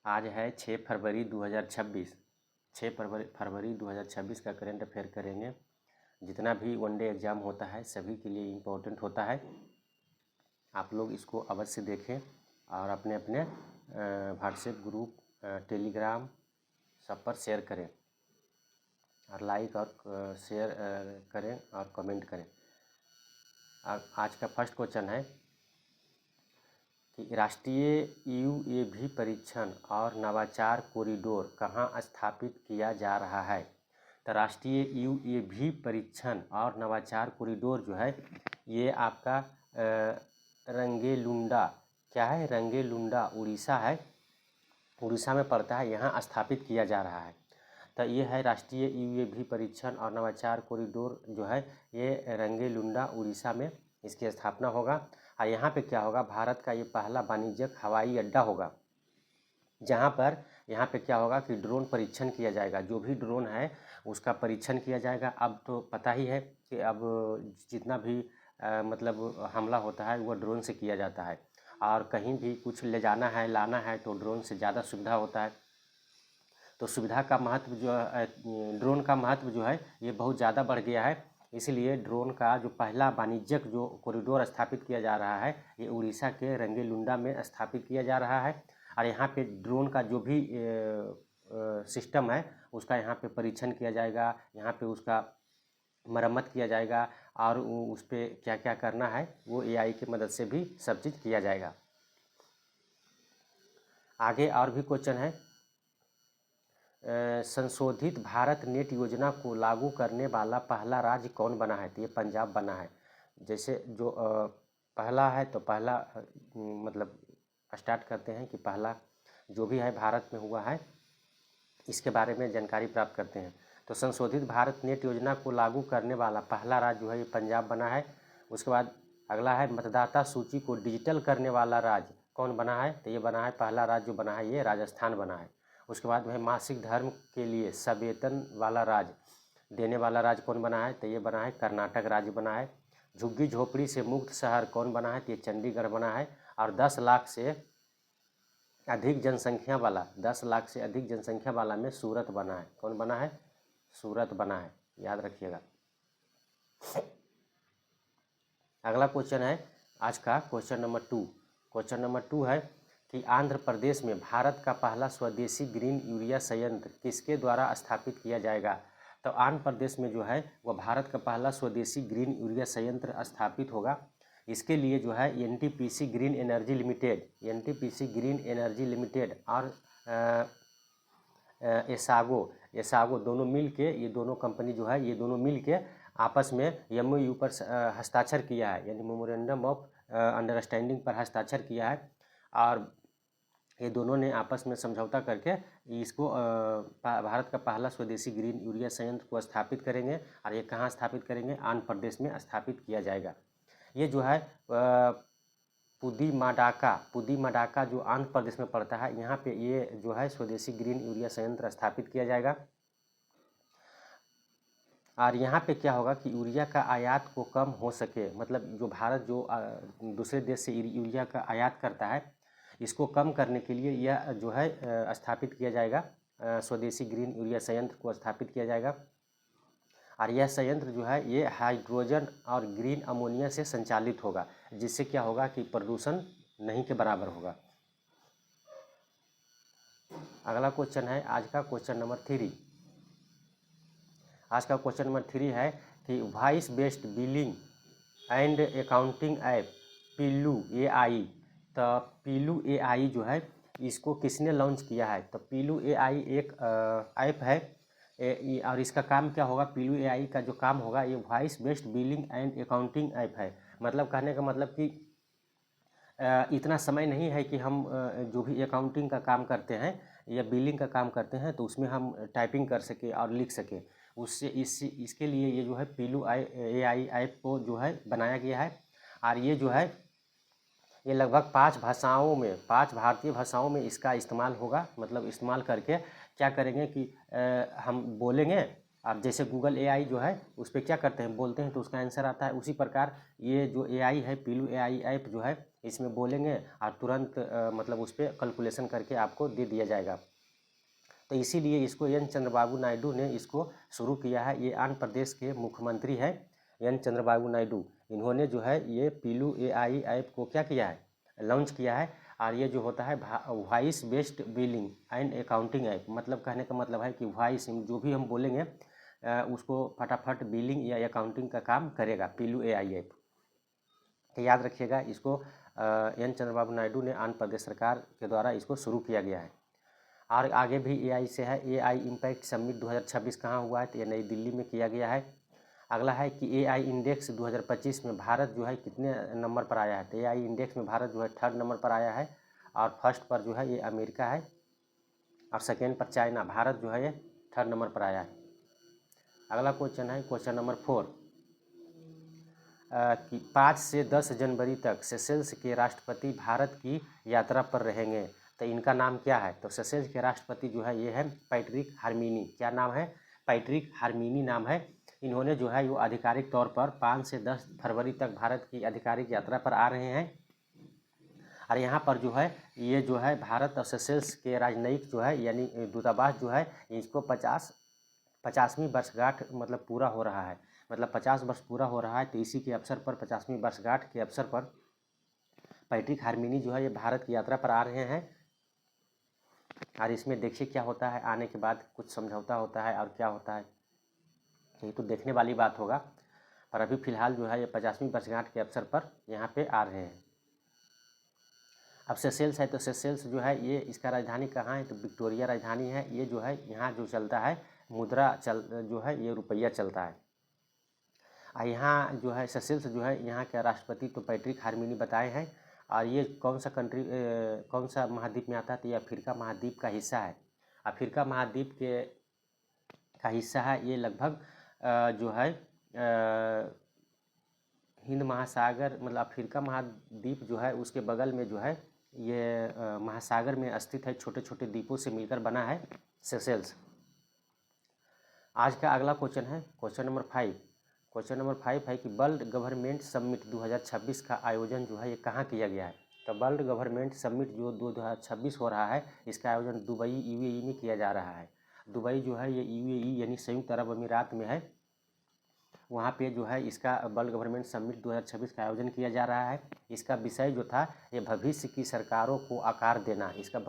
आज है 6 फरवरी 2026। 6 फरवरी 2026 का करंट अफेयर करेंगे। जितना भी वनडे एग्ज़ाम होता है सभी के लिए इम्पोर्टेंट होता है। आप लोग इसको अवश्य देखें और अपने अपने व्हाट्सएप ग्रुप, टेलीग्राम सब पर शेयर करें और लाइक और शेयर करें और कमेंट करें। आज का फर्स्ट क्वेश्चन है कि राष्ट्रीय यूएवी परीक्षण और नवाचार कॉरिडोर कहाँ स्थापित किया जा रहा है। तो राष्ट्रीय यूएवी परीक्षण और नवाचार कॉरिडोर जो है ये आपका रंगेलुंडा, क्या है, रंगेलुंडा उड़ीसा है, उड़ीसा में पड़ता है, यहाँ स्थापित किया जा रहा है। तो ये है राष्ट्रीय यूएवी परीक्षण और नवाचार कॉरिडोर जो है ये रंगेलुंडा उड़ीसा में इसकी स्थापना होगा। और यहाँ पे क्या होगा, भारत का ये पहला वाणिज्यिक हवाई अड्डा होगा जहाँ पर यहाँ पे क्या होगा कि ड्रोन परीक्षण किया जाएगा। जो भी ड्रोन है उसका परीक्षण किया जाएगा। अब तो पता ही है कि अब जितना भी मतलब हमला होता है वो ड्रोन से किया जाता है और कहीं भी कुछ ले जाना है लाना है तो ड्रोन से ज़्यादा सुविधा होता है। तो सुविधा का महत्व जो है, ड्रोन का महत्व जो है ये बहुत ज़्यादा बढ़ गया है। इसलिए ड्रोन का जो पहला वाणिज्यिक जो कॉरिडोर स्थापित किया जा रहा है ये उड़ीसा के रंगेलुंडा में स्थापित किया जा रहा है। और यहाँ पे ड्रोन का जो भी सिस्टम है उसका यहाँ पे परीक्षण किया जाएगा, यहाँ पे उसका मरम्मत किया जाएगा और उस पर क्या क्या करना है वो एआई की मदद से भी सब चीज़ किया जाएगा। आगे और भी क्वेश्चन है, संशोधित भारत नेट योजना को लागू करने वाला पहला राज्य कौन बना है। तो ये पंजाब बना है। जैसे जो पहला है तो पहला मतलब स्टार्ट करते हैं कि पहला जो भी है भारत में हुआ है इसके बारे में जानकारी प्राप्त करते हैं। तो संशोधित भारत नेट योजना को लागू करने वाला पहला राज्य जो है ये पंजाब बना है। उसके बाद अगला है मतदाता सूची को डिजिटल करने वाला राज्य कौन बना है। तो ये बना है पहला राज्य जो बना है ये राजस्थान बना है। उसके बाद में मासिक धर्म के लिए सवेतन वाला राज्य देने वाला राज्य कौन बना है। तो ये बना है कर्नाटक राज्य बना है। झुग्गी झोपड़ी से मुक्त शहर कौन बना है। तो ये चंडीगढ़ बना है। और 10 लाख से अधिक जनसंख्या वाला 10 लाख से अधिक जनसंख्या वाला में सूरत बना है। कौन बना है, सूरत बना है, याद रखिएगा। अगला क्वेश्चन है आज का क्वेश्चन नंबर 2। क्वेश्चन नंबर 2 है कि आंध्र प्रदेश में भारत का पहला स्वदेशी ग्रीन यूरिया संयंत्र किसके द्वारा स्थापित किया जाएगा। तो आंध्र प्रदेश में जो है वह भारत का पहला स्वदेशी ग्रीन यूरिया संयंत्र स्थापित होगा। इसके लिए जो है एनटीपीसी ग्रीन एनर्जी लिमिटेड और एसागो दोनों मिल के, ये दोनों कंपनी जो है ये दोनों मिल के आपस में एमओयू पर हस्ताक्षर किया है, यानी मेमोरेंडम ऑफ अंडरस्टैंडिंग पर हस्ताक्षर किया है। और ये दोनों ने आपस में समझौता करके इसको भारत का पहला स्वदेशी ग्रीन यूरिया संयंत्र को स्थापित करेंगे। और ये कहाँ स्थापित करेंगे, आंध्र प्रदेश में स्थापित किया जाएगा। ये जो है पुदीमाडाका जो आंध्र प्रदेश में पड़ता है, यहाँ पे ये जो है स्वदेशी ग्रीन यूरिया संयंत्र स्थापित किया जाएगा। और यहाँ पे क्या होगा कि यूरिया का आयात को कम हो सके, मतलब जो भारत जो दूसरे देश से यूरिया का आयात करता है इसको कम करने के लिए यह जो है स्थापित किया जाएगा, स्वदेशी ग्रीन यूरिया संयंत्र को स्थापित किया जाएगा। और यह संयंत्र जो है ये हाइड्रोजन और ग्रीन अमोनिया से संचालित होगा, जिससे क्या होगा कि प्रदूषण नहीं के बराबर होगा। अगला क्वेश्चन है आज का क्वेश्चन नंबर 3। आज का क्वेश्चन नंबर 3 है कि voice based billing and accounting app Piloo AI. तो पीलू एआई जो है इसको किसने लॉन्च किया है। तो पीलू एआई एक ऐप है और इसका काम क्या होगा, पीलू एआई का जो काम होगा ये voice based billing and accounting app है। मतलब कहने का मतलब कि इतना समय नहीं है कि हम जो भी अकाउंटिंग का काम करते हैं या बिलिंग का काम करते हैं तो उसमें हम टाइपिंग कर सके और लिख सके। उससे इसके लिए ये जो है पीलू एआई ऐप को जो है बनाया गया है। और ये जो है ये लगभग 5 भारतीय भाषाओं में इसका इस्तेमाल होगा। मतलब इस्तेमाल करके क्या करेंगे कि हम बोलेंगे और जैसे गूगल एआई जो है उस पर क्या करते हैं, बोलते हैं तो उसका आंसर आता है। उसी प्रकार ये जो एआई है पीलू एआई ऐप जो है इसमें बोलेंगे और तुरंत मतलब उस पर कैलकुलेशन करके आपको दे दिया जाएगा। तो इसीलिए इसको एन चंद्रबाबू नायडू ने इसको शुरू किया है। ये आंध्र प्रदेश के मुख्यमंत्री हैं एन चंद्रबाबू नायडू। इन्होंने जो है ये पीलू AI ऐप को क्या किया है, लॉन्च किया है। और ये जो होता है voice based billing and accounting app, मतलब कहने का मतलब है कि वॉइस जो भी हम बोलेंगे उसको फटाफट बिलिंग या अकाउंटिंग का काम करेगा पीलू AI ऐप। तो याद रखिएगा इसको एन चंद्रबाबू नायडू ने आंध्र प्रदेश सरकार के द्वारा इसको शुरू किया गया है। और आगे भी AI से है। AI इम्पैक्ट समिट 2026 कहाँ हुआ है, तो ये नई दिल्ली में किया गया है। अगला है कि AI इंडेक्स 2025 में भारत जो है कितने नंबर पर आया है, तो AI इंडेक्स में भारत जो है 3rd नंबर पर आया है और फर्स्ट पर जो है ये अमेरिका है और सेकेंड पर चाइना। भारत जो है ये 3rd नंबर पर आया है। अगला क्वेश्चन है क्वेश्चन नंबर 4 कि 5 से 10 जनवरी तक सेशेल्स के राष्ट्रपति भारत की यात्रा पर रहेंगे, तो इनका नाम क्या है, तो सेशेल्स के राष्ट्रपति जो है ये है पैट्रिक हार्मिनी। क्या नाम है, पैट्रिक हार्मिनी नाम है। इन्होंने जो है वो आधिकारिक तौर पर 5 से 10 फरवरी तक भारत की आधिकारिक यात्रा पर आ रहे हैं। और यहाँ पर जो है ये जो है भारत और सेशेल्स के राजनयिक जो है यानी दूतावास जो है इसको 50वीं वर्षगांठ मतलब पूरा हो रहा है, मतलब 50 वर्ष पूरा हो रहा है। तो इसी के अवसर पर 50वीं वर्षगांठ के अवसर पर पैट्रिक हार्मिनी जो है ये भारत की यात्रा पर आ रहे हैं। और इसमें देखिए क्या होता है, आने के बाद कुछ समझौता होता है और क्या होता है ये तो देखने वाली बात होगा। पर अभी फ़िलहाल जो है ये 50वीं वर्षगांठ के अवसर पर यहाँ पे आ रहे हैं। अब सेशेल्स है तो सेशेल्स जो है ये इसका राजधानी कहाँ है, तो विक्टोरिया राजधानी है। ये जो है यहाँ जो चलता है मुद्रा जो है ये रुपया चलता है। और यहाँ जो है सेशेल्स जो है यहाँ के राष्ट्रपति तो पैट्रिक हार्मिनी बताए हैं। और ये कौन सा कंट्री कौन सा महाद्वीप में आता है, तो ये अफ्रीका महाद्वीप का हिस्सा है। अफ्रीका महाद्वीप के का हिस्सा है ये। लगभग जो है हिंद महासागर मतलब अफ्रीका महाद्वीप जो है उसके बगल में जो है ये महासागर में स्थित है, छोटे छोटे द्वीपों से मिलकर बना है सेशेल्स। आज का अगला क्वेश्चन है क्वेश्चन नंबर 5। क्वेश्चन नंबर 5 है कि वर्ल्ड गवर्नमेंट समिट 2026 का आयोजन जो है ये कहाँ किया गया है, तो वर्ल्ड गवर्नमेंट समिट जो 2026 हो रहा है इसका आयोजन दुबई UAE में किया जा रहा है। दुबई जो है ये UAE यानी संयुक्त अरब अमीरात में है। वहाँ पे जो है इसका वर्ल्ड गवर्नमेंट समिट 2026 का आयोजन किया जा रहा है। इसका विषय जो था ये भविष्य की सरकारों को आकार देना। इसका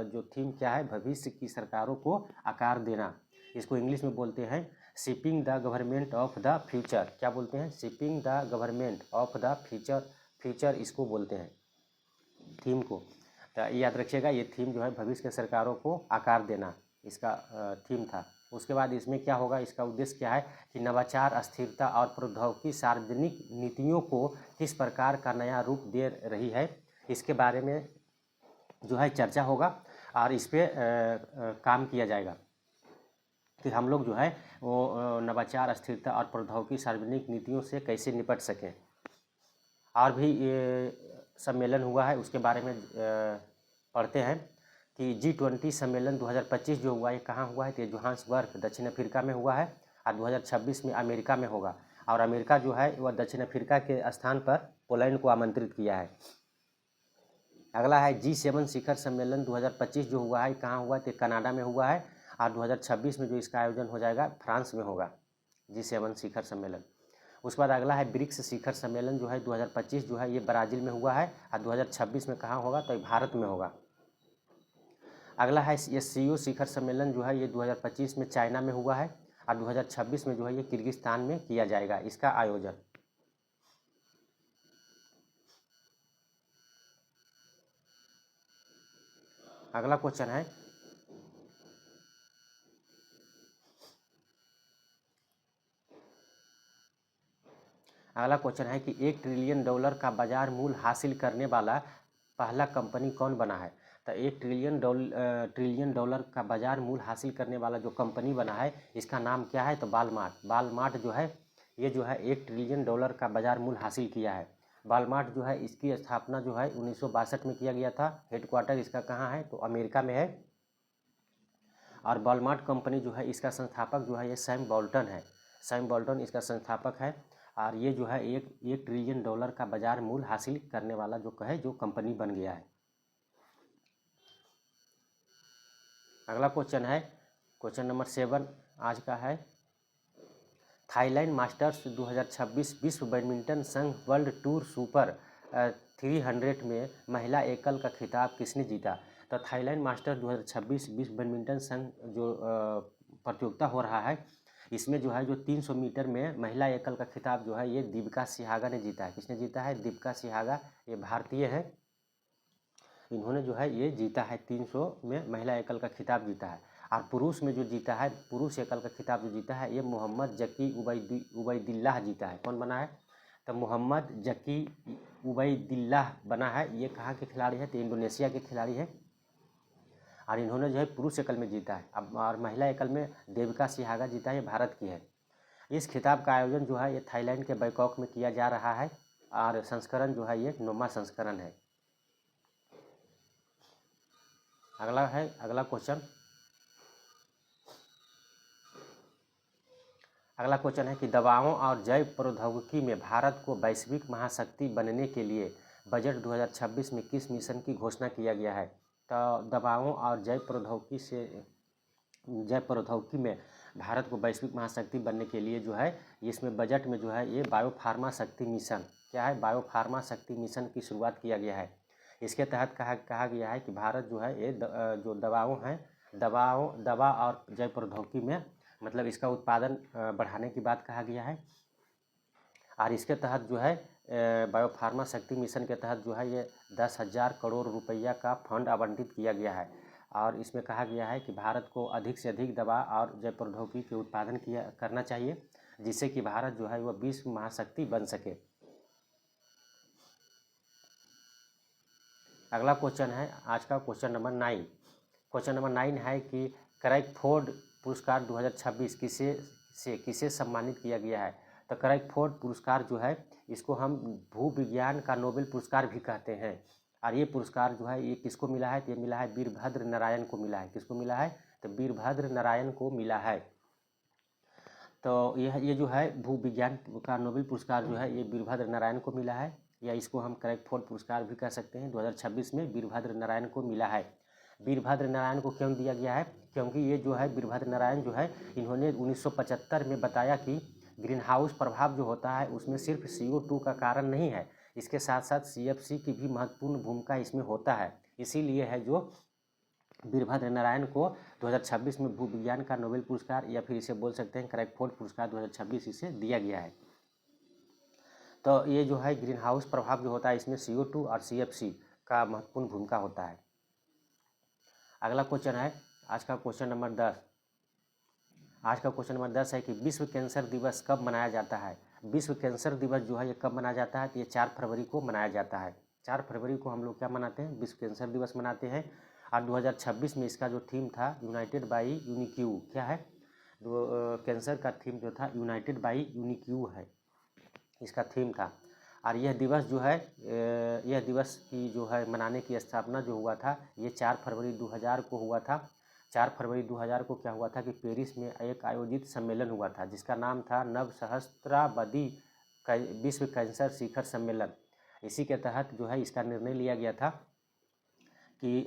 जो थीम क्या है, भविष्य की सरकारों को आकार देना। इसको इंग्लिश में बोलते हैं shaping the government of the future. क्या बोलते हैं, shaping the government of the future इसको बोलते हैं थीम को। तो याद रखिएगा ये थीम जो है भविष्य के सरकारों को आकार देना इसका थीम था। उसके बाद इसमें क्या होगा, इसका उद्देश्य क्या है कि नवाचार, स्थिरता और प्रौद्योगिकी सार्वजनिक नीतियों को किस प्रकार का नया रूप दे रही है, इसके बारे में जो है चर्चा होगा और इस पर काम किया जाएगा कि हम लोग जो है वो नवाचार, स्थिरता और प्रौद्योगिकी सार्वजनिक नीतियों से कैसे निपट सकें। और भी ये सम्मेलन हुआ है उसके बारे में पढ़ते हैं कि G20 सम्मेलन 2025 जो हुआ ये कहाँ हुआ है, तो जोहान्सबर्ग दक्षिण अफ्रीका में हुआ है और 2026 में अमेरिका में होगा। और अमेरिका जो है वह दक्षिण अफ्रीका के स्थान पर पोलैंड को आमंत्रित किया है। अगला है G7 शिखर सम्मेलन 2025 जो हुआ है कहाँ हुआ है, तो कनाडा में हुआ है और 2026 में जो इसका आयोजन हो जाएगा फ्रांस में होगा G7 शिखर सम्मेलन। उसके बाद अगला है ब्रिक्स शिखर सम्मेलन जो है 2025 जो है ये ब्राज़ील में हुआ है और 2026 में कहाँ होगा, तो भारत में होगा। अगला है SCO शिखर सम्मेलन जो है ये 2025 में चाइना में हुआ है और 2026 में जो है ये किर्गिस्तान में किया जाएगा इसका आयोजन। अगला क्वेश्चन है कि $1 ट्रिलियन का बाजार मूल्य हासिल करने वाला पहला कंपनी कौन बना है, तो $1 ट्रिलियन का बाजार मूल्य हासिल करने वाला जो कंपनी बना है इसका नाम क्या है, तो वालमार्ट। वालमार्ट जो है ये जो है $1 ट्रिलियन का बाजार मूल्य हासिल किया है। वालमार्ट जो है इसकी स्थापना जो है 1962 में किया गया था। हेडक्वार्टर इसका कहाँ है, तो अमेरिका में है। और वालमार्ट कंपनी जो है इसका संस्थापक जो है ये सैम बोल्टन है। सैम बोल्टन इसका संस्थापक है। और ये जो है एक ट्रिलियन डॉलर का बाजार मूल्य हासिल करने वाला जो कंपनी बन गया है। अगला क्वेश्चन है क्वेश्चन नंबर 7 आज का है, थाईलैंड मास्टर्स 2026 विश्व बैडमिंटन संघ वर्ल्ड टूर सुपर 300 में महिला एकल का खिताब किसने जीता। तो थाईलैंड मास्टर्स 2026 विश्व बैडमिंटन संघ जो प्रतियोगिता हो रहा है, इसमें जो है जो 300 मीटर में महिला एकल का खिताब जो है ये दीपिका सिहागा ने जीता है। किसने जीता है? दीपिका सिहागा, ये भारतीय है। इन्होंने जो है ये जीता है 300 में महिला एकल का खिताब जीता है। और पुरुष में जो जीता है, पुरुष एकल का खिताब जो जीता है, ये मोहम्मद जकी उबैदिल्लाह जीता है। कौन बना है? तो मोहम्मद जकी उबैदिल्लाह बना है। ये कहाँ के खिलाड़ी है? तो इंडोनेशिया के खिलाड़ी है। और इन्होंने जो है पुरुष एकल में जीता है। अब और महिला एकल में देविका सिहागा जीता है, ये भारत की है। इस खिताब का आयोजन जो है ये थाईलैंड के बैंकॉक में किया जा रहा है और संस्करण जो है ये 9वां संस्करण है। अगला क्वेश्चन है कि दवाओं और जैव प्रौद्योगिकी में भारत को वैश्विक महाशक्ति बनने के लिए बजट 2026 में किस मिशन की घोषणा किया गया है। तो दवाओं और जैव प्रौद्योगिकी में भारत को वैश्विक महाशक्ति बनने के लिए जो है इसमें बजट में जो है ये बायोफार्मा शक्ति मिशन, क्या है? बायोफार्मा शक्ति मिशन की शुरुआत किया गया है। इसके तहत कहा गया है कि भारत जो है ये जो दवा और जैव प्रौद्योगिकी में मतलब इसका उत्पादन बढ़ाने की बात कहा गया है। और इसके तहत जो है बायोफार्मा शक्ति मिशन के तहत जो है ये 10,000 करोड़ रुपया का फंड आवंटित किया गया है। और इसमें कहा गया है कि भारत को अधिक से अधिक दवा और जैव प्रौद्योगिकी के उत्पादन करना चाहिए, जिससे कि भारत जो है वह विश्व महाशक्ति बन सके। अगला क्वेश्चन है आज का क्वेश्चन नंबर 9। क्वेश्चन नंबर 9 है कि क्रैगफोर्ड पुरस्कार 2026 किसे सम्मानित किया गया है। तो क्रैगफोर्ड पुरस्कार जो है इसको हम भूविज्ञान का नोबेल पुरस्कार भी कहते हैं। और ये पुरस्कार जो है ये किसको मिला है? तो ये मिला है वीरभद्र नारायण को मिला है। किसको मिला है? तो वीरभद्र नारायण को मिला है। तो ये जो है भूविज्ञान का नोबेल पुरस्कार जो है ये वीरभद्र नारायण को मिला है, या इसको हम क्रैगफोर्ड पुरस्कार भी कह सकते हैं। 2026 में वीरभद्र नारायण को मिला है। वीरभद्र नारायण को क्यों दिया गया है? क्योंकि ये जो है वीरभद्र नारायण जो है इन्होंने 1975 में बताया कि ग्रीन हाउस प्रभाव जो होता है उसमें सिर्फ CO2 का कारण नहीं है, इसके साथ साथ CFC की भी महत्वपूर्ण भूमिका इसमें होता है। इसीलिए है जो वीरभद्र नारायण को 2026 में भूविज्ञान का नोबेल पुरस्कार या फिर इसे बोल सकते हैं क्रैगफोर्ड पुरस्कार 2026 इसे दिया गया है। तो ये जो है ग्रीन हाउस प्रभाव जो होता है इसमें CO2 और CFC का महत्वपूर्ण भूमिका होता है। अगला क्वेश्चन है आज का क्वेश्चन नंबर 10। आज का क्वेश्चन नंबर 10 है कि विश्व कैंसर दिवस कब मनाया जाता है। विश्व कैंसर दिवस जो है ये कब मनाया जाता है? तो ये 4 फरवरी को मनाया जाता है। 4 फरवरी को हम लोग क्या मनाते हैं? विश्व कैंसर दिवस मनाते हैं। और 2026 में इसका जो थीम था यूनाइटेड बाई यूनिक्यू, क्या है? कैंसर का थीम जो था यूनाइटेड बाई यूनिक्यू है, इसका थीम था। और यह दिवस जो है यह दिवस की जो है मनाने की स्थापना जो हुआ था ये 4 फरवरी 2000 को हुआ था। 4 फरवरी 2000 को क्या हुआ था कि पेरिस में एक आयोजित सम्मेलन हुआ था जिसका नाम था नवसहस्त्राब्दी विश्व कैंसर शिखर सम्मेलन। इसी के तहत जो है इसका निर्णय लिया गया था कि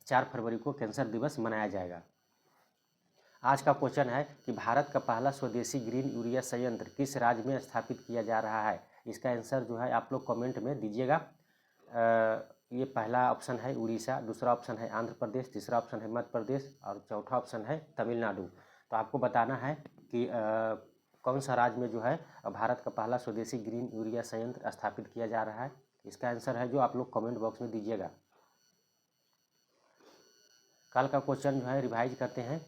4 फरवरी को कैंसर दिवस मनाया जाएगा। आज का क्वेश्चन है कि भारत का पहला स्वदेशी ग्रीन यूरिया संयंत्र किस राज्य में स्थापित किया जा रहा है। इसका आंसर जो है आप लोग कमेंट में दीजिएगा। ये पहला ऑप्शन है उड़ीसा, दूसरा ऑप्शन है आंध्र प्रदेश, तीसरा ऑप्शन है मध्य प्रदेश और चौथा ऑप्शन है तमिलनाडु। तो आपको बताना है कि कौन सा राज्य में जो है भारत का पहला स्वदेशी ग्रीन यूरिया संयंत्र स्थापित किया जा रहा है। इसका आंसर है जो आप लोग कमेंट बॉक्स में दीजिएगा। कल का क्वेश्चन जो है रिवाइज करते हैं।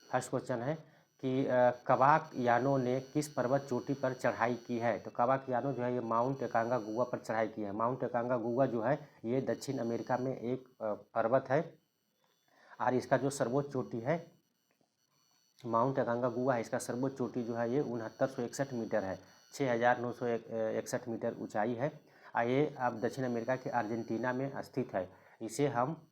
फर्स्ट क्वेश्चन है कि कवाक यानो ने किस पर्वत चोटी पर चढ़ाई की है। तो कवाक यानो जो है ये माउंट एकांगागुआ पर चढ़ाई की है। माउंट एकांगागुआ जो है ये दक्षिण अमेरिका में एक पर्वत है और इसका जो सर्वोच्च चोटी है माउंट एकांगागुआ है, इसका सर्वोच्च चोटी जो है ये 6961 मीटर है, 6961 मीटर ऊंचाई है। ये अब दक्षिण अमेरिका के अर्जेंटीना में स्थित है। इसे हम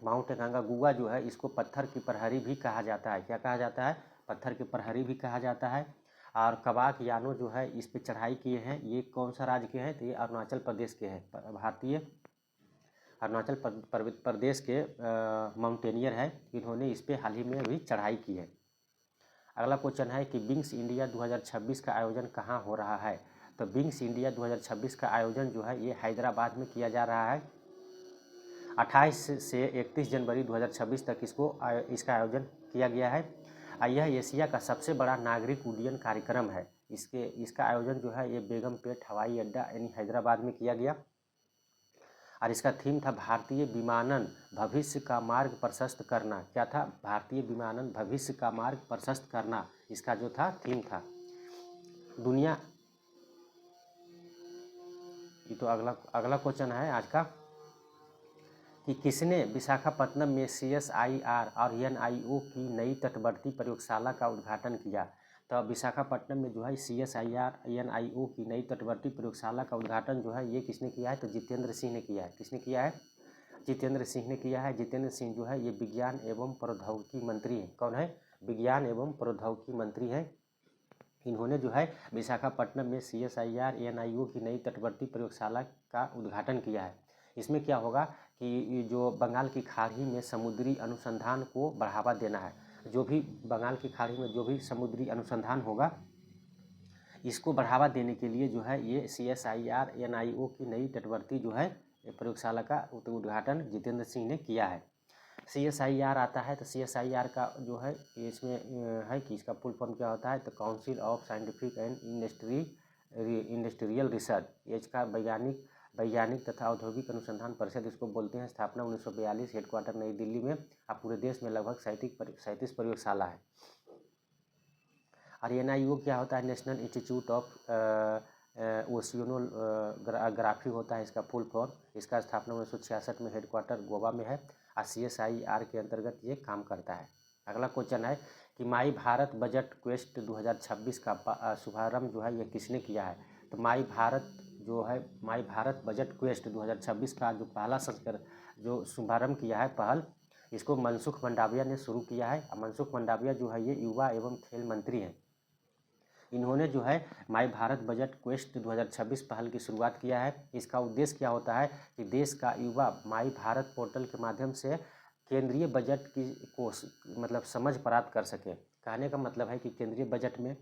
माउंट एकांगागुआ जो है इसको पत्थर की प्रहरी भी कहा जाता है। क्या कहा जाता है? पत्थर की प्रहरी भी कहा जाता है। और कबाक यानो जो है इस पे चढ़ाई किए हैं। ये कौन सा राज्य के हैं? तो ये अरुणाचल प्रदेश के हैं। भारतीय अरुणाचल प्रदेश के माउंटेनियर है, इन्होंने इस पे हाल ही में अभी चढ़ाई की है। अगला क्वेश्चन है कि विंग्स इंडिया 2026 का आयोजन कहाँ हो रहा है? तो विंग्स इंडिया 2026 का आयोजन जो है ये हैदराबाद में किया जा रहा है। 28 से 31 जनवरी 2026 तक इसका आयोजन किया गया है। यह एशिया का सबसे बड़ा नागरिक उड्डयन कार्यक्रम है। इसका आयोजन जो है ये बेगमपेट हवाई अड्डा यानी हैदराबाद में किया गया और इसका थीम था भारतीय विमानन भविष्य का मार्ग प्रशस्त करना। क्या था? भारतीय विमानन भविष्य का मार्ग प्रशस्त करना, इसका जो था थीम था। दुनिया ये तो अगला क्वेश्चन है आज का कि किसने विशाखापट्टनम में CSIR और NIO की नई तटवर्ती प्रयोगशाला का उद्घाटन किया? तो विशाखापट्टनम में जो है CSIR NIO की नई तटवर्ती प्रयोगशाला का उद्घाटन जो है ये किसने किया है? तो जितेंद्र सिंह ने किया है। किसने किया है? जितेंद्र सिंह ने किया है। जितेंद्र सिंह जो है ये विज्ञान एवं प्रौद्योगिकी मंत्री हैं। कौन है? विज्ञान एवं प्रौद्योगिकी मंत्री हैं। इन्होंने जो है विशाखापट्टनम में CSIR NIO की नई तटवर्ती प्रयोगशाला का उद्घाटन किया है। इसमें क्या होगा कि जो बंगाल की खाड़ी में समुद्री अनुसंधान को बढ़ावा देना है। जो भी बंगाल की खाड़ी में जो भी समुद्री अनुसंधान होगा इसको बढ़ावा देने के लिए जो है ये CSIR NIO की नई तटवर्ती जो है प्रयोगशाला का उद्घाटन जितेंद्र सिंह ने किया है। CSIR आता है तो CSIR का जो है इसमें है कि इसका फुल फॉर्म क्या होता है? तो council of scientific and industrial research. इसका वैज्ञानिक तथा औद्योगिक अनुसंधान परिषद इसको बोलते हैं। स्थापना 1942, हेडक्वार्टर नई दिल्ली में। अब पूरे देश में लगभग 37 प्रयोगशाला है। और NIO क्या होता है? नेशनल इंस्टीट्यूट ऑफ ओशियनोग्राफी होता है इसका फुल फॉर्म। इसका स्थापना 1966 में, हेडक्वार्टर गोवा में है और CSIR के अंतर्गत ये काम करता है। अगला क्वेश्चन है कि माई भारत बजट क्वेस्ट 2026 का शुभारंभ जो है ये किसने किया है? तो माई भारत बजट क्वेस्ट 2026 का जो पहला संस्करण जो शुभारंभ किया है पहल, इसको मनसुख मंडाविया ने शुरू किया है। मनसुख मंडाविया जो है ये युवा एवं खेल मंत्री हैं। इन्होंने जो है माई भारत बजट क्वेस्ट 2026 पहल की शुरुआत किया है। इसका उद्देश्य क्या होता है कि देश का युवा माई भारत पोर्टल के माध्यम से केंद्रीय बजट को मतलब समझ प्राप्त कर सके। कहने का मतलब है कि केंद्रीय बजट में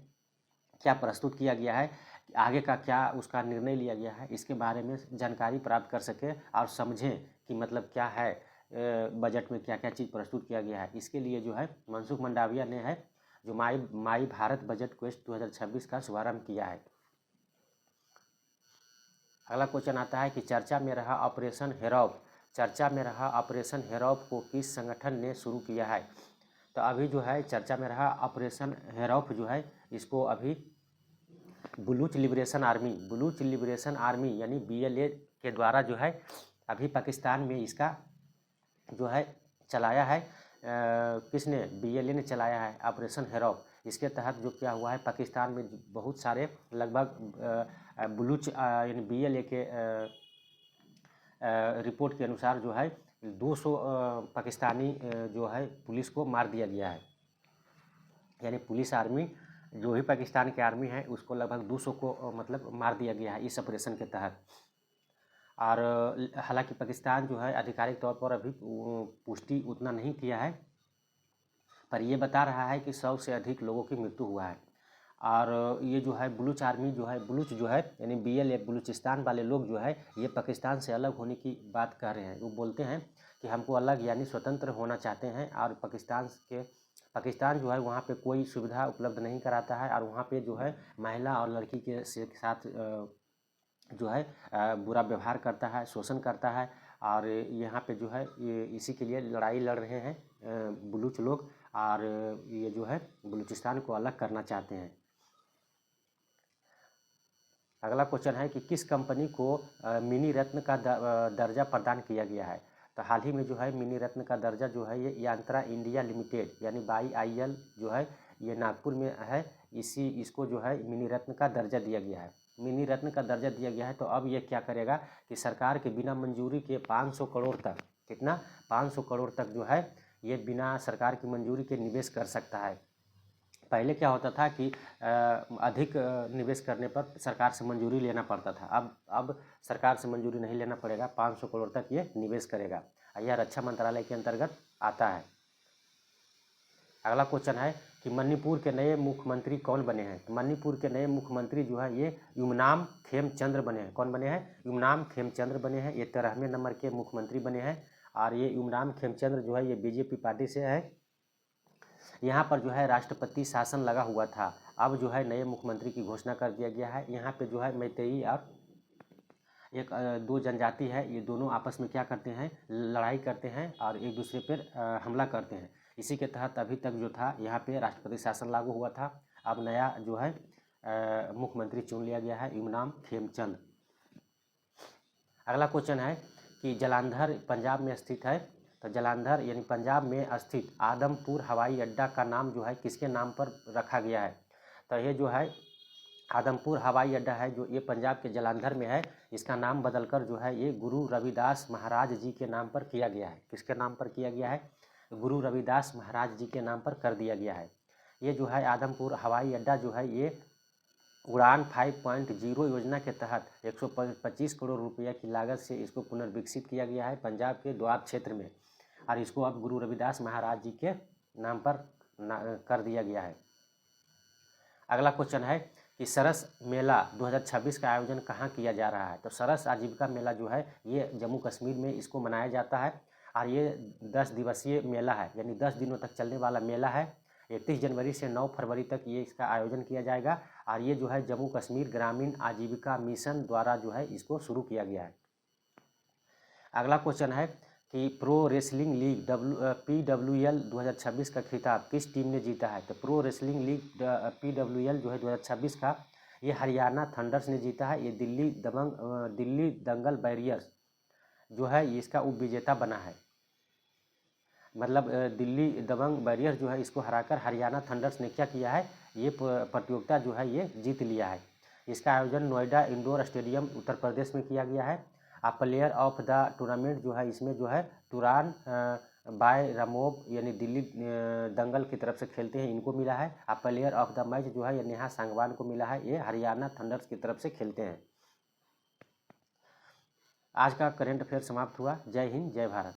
क्या प्रस्तुत किया गया है, आगे का क्या उसका निर्णय लिया गया है, इसके बारे में जानकारी प्राप्त कर सके और समझें कि मतलब क्या है बजट में क्या क्या चीज़ प्रस्तुत किया गया है। इसके लिए जो है मनसुख मंडाविया ने है जो माई भारत बजट क्वेस्ट 2026 का शुभारंभ किया है। अगला क्वेश्चन आता है कि चर्चा में रहा ऑपरेशन हेरॉफ को किस संगठन ने शुरू किया है? तो अभी जो है चर्चा में रहा ऑपरेशन हेरॉफ जो है इसको अभी बलूच लिबरेशन आर्मी यानी BLA के द्वारा जो है अभी पाकिस्तान में इसका जो है चलाया है। किसने? BLA ने चलाया है ऑपरेशन हेरॉफ। इसके तहत जो क्या हुआ है पाकिस्तान में बहुत सारे लगभग बलूच यानी BLA के रिपोर्ट के अनुसार जो है 200 पाकिस्तानी जो है पुलिस को मार दिया गया है। यानी पुलिस आर्मी जो भी पाकिस्तान की आर्मी है उसको लगभग 200 को मतलब मार दिया गया है इस ऑपरेशन के तहत। और हालांकि पाकिस्तान जो है आधिकारिक तौर पर अभी पुष्टि उतना नहीं किया है, पर ये बता रहा है कि 100 से अधिक लोगों की मृत्यु हुआ है। और ये जो है बलूच आर्मी जो है बलूच जो है यानी BLA बलूचिस्तान वाले लोग जो है ये पाकिस्तान से अलग होने की बात कह रहे हैं। वो बोलते हैं कि हमको अलग यानी स्वतंत्र होना चाहते हैं और पाकिस्तान जो है वहाँ पे कोई सुविधा उपलब्ध नहीं कराता है और वहाँ पे जो है महिला और लड़की के साथ जो है बुरा व्यवहार करता है, शोषण करता है। और यहाँ पे जो है ये इसी के लिए लड़ाई लड़ रहे हैं बलूच लोग और ये जो है बलूचिस्तान को अलग करना चाहते हैं। अगला क्वेश्चन है कि किस कंपनी को मिनी रत्न का दर्जा प्रदान किया गया है? तो हाल ही में जो है मिनी रत्न का दर्जा जो है ये यांत्रा इंडिया लिमिटेड यानी YIL जो है ये नागपुर में है। इसको जो है मिनी रत्न का दर्जा दिया गया है। मिनी रत्न का दर्जा दिया गया है तो अब ये क्या करेगा कि सरकार के बिना मंजूरी के 500 करोड़ तक, कितना 500 करोड़ तक जो है ये बिना सरकार की मंजूरी के निवेश कर सकता है। पहले क्या होता था कि अधिक निवेश करने पर सरकार से मंजूरी लेना पड़ता था। अब सरकार से मंजूरी नहीं लेना पड़ेगा, 500 करोड़ तक ये निवेश करेगा। यह रक्षा मंत्रालय के अंतर्गत आता है। अगला क्वेश्चन है कि मणिपुर के नए मुख्यमंत्री कौन बने हैं? तो मणिपुर के नए मुख्यमंत्री जो है ये युमनाम खेमचंद्र बने हैं। कौन बने हैं? युमनाम खेमचंद्र बने हैं। ये 13वें नंबर के मुख्यमंत्री बने हैं और ये युमनाम खेमचंद्र जो है ये बीजेपी पार्टी से है। यहाँ पर जो है राष्ट्रपति शासन लगा हुआ था, अब जो है नए मुख्यमंत्री की घोषणा कर दिया गया है। यहाँ पे जो है मैतेई और एक दो जनजाति है, ये दोनों आपस में क्या करते हैं, लड़ाई करते हैं और एक दूसरे पर हमला करते हैं। इसी के तहत अभी तक जो था यहाँ पे राष्ट्रपति शासन लागू हुआ था। अब नया जो है मुख्यमंत्री चुन लिया गया है, युमनाम खेमचंद। अगला क्वेश्चन है कि जालंधर पंजाब में स्थित है, तो जालंधर यानी पंजाब में स्थित आदमपुर हवाई अड्डा का नाम जो है किसके नाम पर रखा गया है? तो ये जो है आदमपुर हवाई अड्डा है जो ये पंजाब के जालंधर में है, इसका नाम बदलकर जो है ये गुरु रविदास महाराज जी के नाम पर किया गया है। किसके नाम पर किया गया है? गुरु रविदास महाराज जी के नाम पर कर दिया गया है। ये जो है आदमपुर हवाई अड्डा जो है ये उड़ान 5.0 योजना के तहत 125 करोड़ रुपया की लागत से इसको पुनर्विकसित किया गया है पंजाब के द्वाब क्षेत्र में, और इसको अब गुरु रविदास महाराज जी के नाम पर कर दिया गया है। अगला क्वेश्चन है कि सरस मेला 2026 का आयोजन कहाँ किया जा रहा है? तो सरस आजीविका मेला जो है ये जम्मू कश्मीर में इसको मनाया जाता है और ये 10 दिवसीय मेला है, यानी 10 दिनों तक चलने वाला मेला है। 31 जनवरी से 9 फरवरी तक ये इसका आयोजन किया जाएगा और ये जो है जम्मू कश्मीर ग्रामीण आजीविका मिशन द्वारा जो है इसको शुरू किया गया है। अगला क्वेश्चन है कि प्रो रेसलिंग लीग PWL 2026 का खिताब किस टीम ने जीता है? तो प्रो रेसलिंग लीग PWL जो है 2026 का ये हरियाणा थंडर्स ने जीता है। ये दिल्ली दंगल बैरियर्स जो है इसका उपविजेता बना है। मतलब दिल्ली दबंग बैरियर्स जो है इसको हराकर हरियाणा थंडर्स ने क्या किया है, ये प्रतियोगिता जो है ये जीत लिया है। इसका आयोजन नोएडा इंडोर स्टेडियम उत्तर प्रदेश में किया गया है। प्लेयर ऑफ द टूर्नामेंट जो है इसमें जो है तुरान बाय रामोव यानी दिल्ली दंगल की तरफ से खेलते हैं, इनको मिला है। प्लेयर ऑफ द मैच जो है ये नेहा सांगवान को मिला है, ये हरियाणा थंडर्स की तरफ से खेलते हैं। आज का करंट अफेयर समाप्त हुआ। जय हिंद, जय भारत।